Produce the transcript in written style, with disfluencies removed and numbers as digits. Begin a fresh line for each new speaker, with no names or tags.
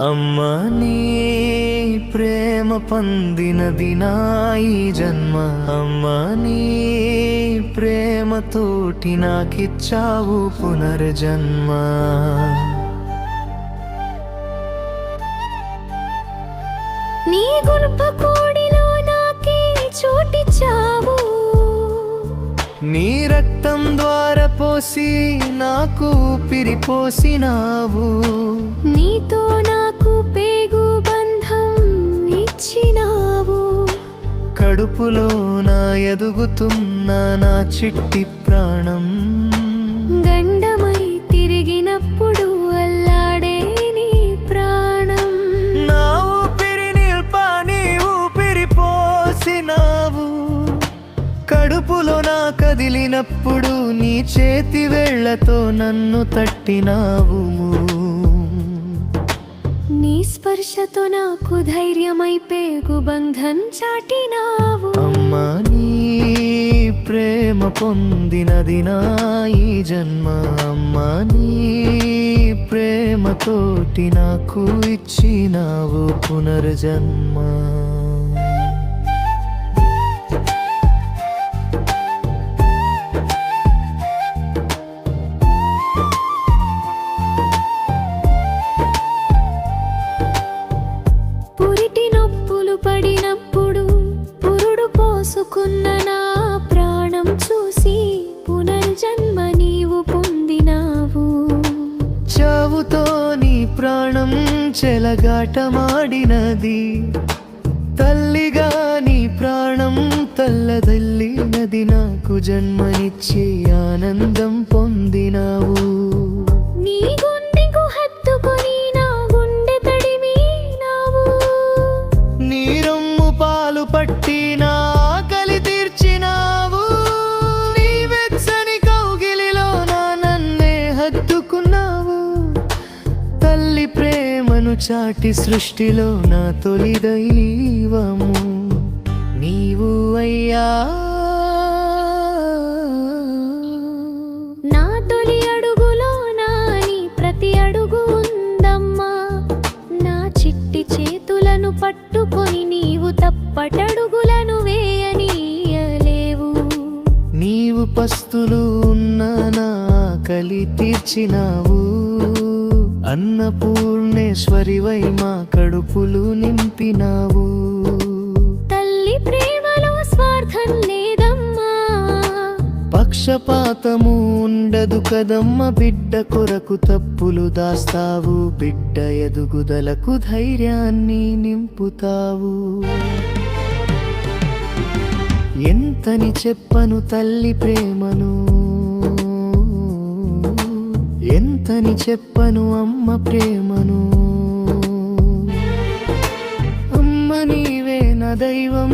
అమ్మా నీ ప్రేమ పొందినది నా ఈ జన్మ. అమ్మా నీ ప్రేమతోటి నాకిచ్చావు పునర్జన్మ.
నీ గర్భకోడిలో నాకే చోటిచ్చావు.
నీ రక్తం ద్వారా పోసి నాకు ఊపిరిపోసినావు.
నీతో నాకు పేగు బంధం ఇచ్చినావు.
కడుపులో నా ఎదుగుతున్న నా చిట్టి ప్రాణం
గండమై తిరిగినప్పుడు అల్లాడే నీ ప్రాణం.
నా ఊపిరి నిల్పాని ఊపిరిపోసినావు. కడుపులో నా కదిలినప్పుడు నీ చేతి వేళ్లతో నన్ను తట్టినావు.
నీ స్పర్శతో నాకు ధైర్యమై పేగు బంధం చాటినావు.
అమ్మా నీ ప్రేమ పొందినది నా ఈ జన్మ. అమ్మా నీ ప్రేమతోటి నాకు ఇచ్చినావు పునర్జన్మ.
పడినప్పుడు పురుడు పోసుకున్న నా ప్రాణం చూసి పునర్జన్మ నీవు పొందినావు.
చావుతో నీ ప్రాణం చెలగాటమాడినది. తల్లిగా నీ ప్రాణం తల్లదల్లినది. నాకు జన్మనిచ్చి ఆనందం పొందినావు.
నీ గుండెకు హత్తుకొని నా గుండె తడిమినావు.
నీ రొమ్ము పాలు పట్టి నా ఆకలి తీర్చినావు. నీ వెచ్చని కౌగిలిలో నా నన్నే హత్తుకున్నావు. తల్లి ప్రేమను చాటి సృష్టిలో నా తొలి దైవము నీవు అయ్యా.
నా తొలి అడుగులో నా నీ ప్రతి అడుగు ఉందమ్మా. నా చిట్టి చేతులను పట్టుకొని నీవు తప్పటడుగులను వేయనీయలేవు.
నీవు పస్తులు ఉన్న నా ఆకలి తీర్చినావు. అన్నపూర్ణేశ్వరివై మా కడుపులు నింపినావు.
తల్లి ప్రేమలో స్వార్థం లేదమ్మా.
పక్షపాతము ఉండదు కదమ్మ. బిడ్డ కొరకు తప్పులు దాస్తావు. బిడ్డ ఎదుగుదలకు ధైర్యాన్ని నింపుతావు. ఎంతని చెప్పను తల్లి ప్రేమను, ఎంతని చెప్పను అమ్మ ప్రేమను. అమ్మ నీవే నా దైవం.